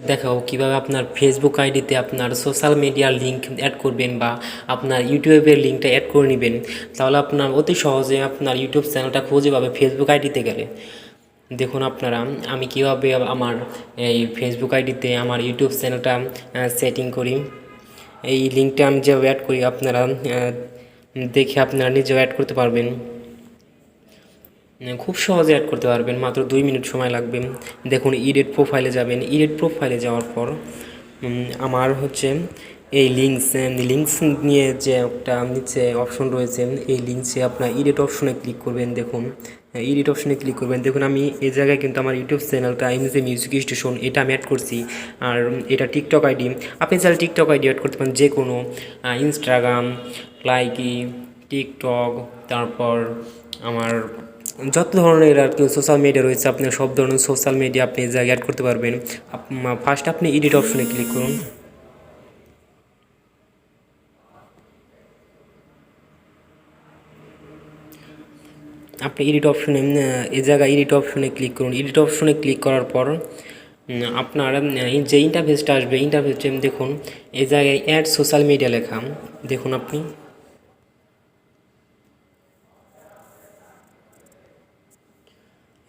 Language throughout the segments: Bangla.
দেখাও কিভাবে আপনার ফেসবুক আইডিতে আপনার সোশ্যাল মিডিয়ার লিঙ্ক অ্যাড করবেন বা আপনার ইউটিউবের লিঙ্কটা অ্যাড করে নেবেন। তাহলে আপনার অতি সহজে আপনার ইউটিউব চ্যানেলটা খুঁজে পাবে ফেসবুক আইডিতে গেলে। দেখুন আপনারা আমি কীভাবে আমার এই ফেসবুক আইডিতে আমার ইউটিউব চ্যানেলটা সেটিং করি। এই লিঙ্কটা আমি যেভাবে অ্যাড করি আপনারা দেখে আপনারা নিজেও অ্যাড করতে পারবেন। খুব সহজে অ্যাড করতে পারবেন, মাত্র 2 মিনিট সময় লাগবে। দেখুন এডিট প্রোফাইলে যাবেন, এডিট প্রোফাইলে যাওয়ার পর আমার হচ্ছে এই লিঙ্কস নিয়ে যে একটা নিচে অপশন রয়েছে, এই লিঙ্কসে আপনার এডিট অপশনে ক্লিক করবেন। দেখুন এডিট অপশনে ক্লিক করবেন। দেখুন আমি এই জায়গায় কিন্তু আমার ইউটিউব চ্যানেলটা এমজে মিউজিক স্টেশন এটা আমি অ্যাড করছি। আর এটা টিকটক আইডি, আপনি চাইলে টিকটক আইডি অ্যাড করতে পারেন, যে কোনো ইনস্টাগ্রাম, লাইকি, টিকটক, তারপর আমার যত ধরনের আর কি সোশ্যাল মিডিয়া রয়েছে, আপনি সব ধরনের সোশ্যাল মিডিয়া আপনি এই জায়গায় অ্যাড করতে পারবেন। ফার্স্ট আপনি এডিট অপশনে ক্লিক করুন। আপনি এডিট অপশনে এই জায়গায় এডিট অপশনে ক্লিক করুন। এডিট অপশনে ক্লিক করার পর আপনার যে ইন্টারফেসটা আসবে, ইন্টারফেসটা দেখুন এই জায়গায় অ্যাড সোশ্যাল মিডিয়া লেখা। দেখুন আপনি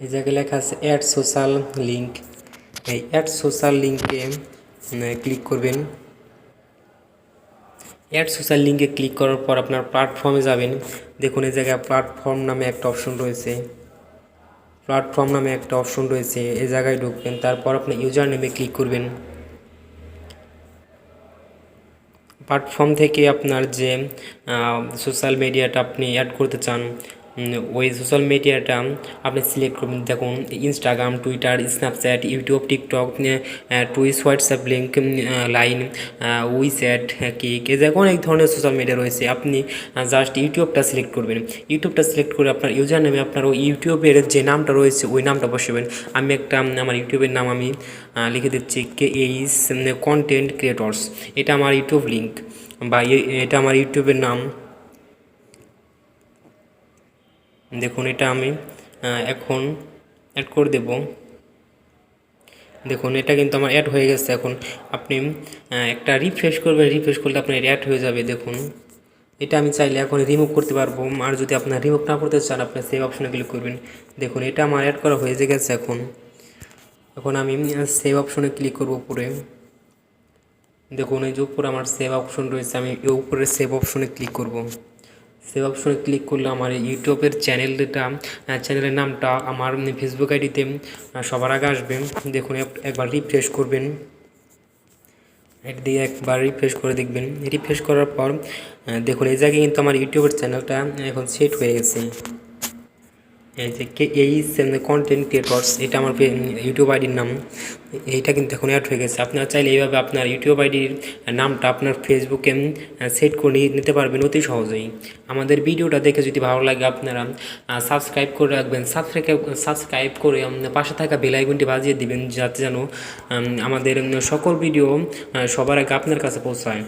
এই জায়গায় লেখা আছে অ্যাড সোশ্যাল লিঙ্ক। এই অ্যাড সোশ্যাল লিঙ্কে ক্লিক করবেন। অ্যাড সোশ্যাল লিঙ্কে ক্লিক করার পর আপনার প্ল্যাটফর্মে যাবেন। দেখুন এই জায়গায় প্ল্যাটফর্ম নামে একটা অপশন রয়েছে, এই জায়গায় ঢুকবেন। তারপর আপনি ইউজার নেমে ক্লিক করবেন। প্ল্যাটফর্ম থেকে আপনার যে সোশ্যাল মিডিয়াটা আপনি অ্যাড করতে চান, ওই সোশ্যাল মিডিয়াটা আপনি সিলেক্ট করবেন। দেখুন Instagram, Twitter, Snapchat, YouTube, TikTok, টুইস, হোয়াটসঅ্যাপ লিঙ্ক, লাইন, উইচ্যাট, কেক, এই জায়গায় অনেক ধরনের সোশ্যাল মিডিয়া রয়েছে। আপনি জাস্ট ইউটিউবটা সিলেক্ট করবেন। ইউটিউবটা সিলেক্ট করে আপনার ইউজার নেমে আপনার ওই ইউটিউবের যে নামটা রয়েছে ওই নামটা বসাবেন। আমি একটা আমার ইউটিউবের নাম আমি লিখে দিচ্ছি KH কন্টেন্ট ক্রিয়েটর্স। এটা আমার ইউটিউব লিঙ্ক বা এটা আমার ইউটিউবের নাম। দেখুন এটা আমি এখন অ্যাড করে দেব। দেখুন এটা কিন্তু আমার অ্যাড হয়ে গেছে। এখন আপনি একটা রিফ্রেশ করবেন, রিফ্রেশ করলে আপনার অ্যাড হয়ে যাবে। দেখুন এটা আমি চাইলে এখন রিমুভ করতে পারবো, আর যদি আপনার রিমুভ না করতে চান আপনি সেভ অপশনে ক্লিক করবেন। দেখুন এটা আমার অ্যাড করা হয়ে গেছে। এখন আমি সেভ অপশনে ক্লিক করব উপরে। দেখুন এই যে উপরে আমার সেভ অপশন রয়েছে, আমি এই উপরে সেভ অপশনে ক্লিক করব। সেভ অপশনে ক্লিক করলে আমার ইউটিউবের চ্যানেলের নামটা আমার ফেসবুক আইডিতে সবার আগে আসবে। দেখুন একবার রিফ্রেশ করবেন, এটা দিয়ে একবার রিফ্রেশ করে দেখবেন। রিফ্রেশ করার পর দেখুন এই জায়গায় কিন্তু আমার ইউটিউবের চ্যানেলটা এখন সেট হয়ে গেছে। এই যে কন্টেন্ট ক্রিয়েটর্স এটা আমার ইউটিউব আইডির নাম, এইটা কিন্তু এখন অ্যাড হয়ে গেছে। আপনারা চাইলে এইভাবে আপনার ইউটিউব আইডির নামটা আপনার ফেসবুকে সেট করে নিতে পারবেন অতি সহজেই। আমাদের ভিডিওটা দেখে যদি ভালো লাগে আপনারা সাবস্ক্রাইব করে রাখবেন। সাবস্ক্রাইব করে পাশে থাকা বেল আইকনটি বাজিয়ে দিবেন, যাতে যেন আমাদের সকল ভিডিও সবার আগে আপনার কাছে পৌঁছায়।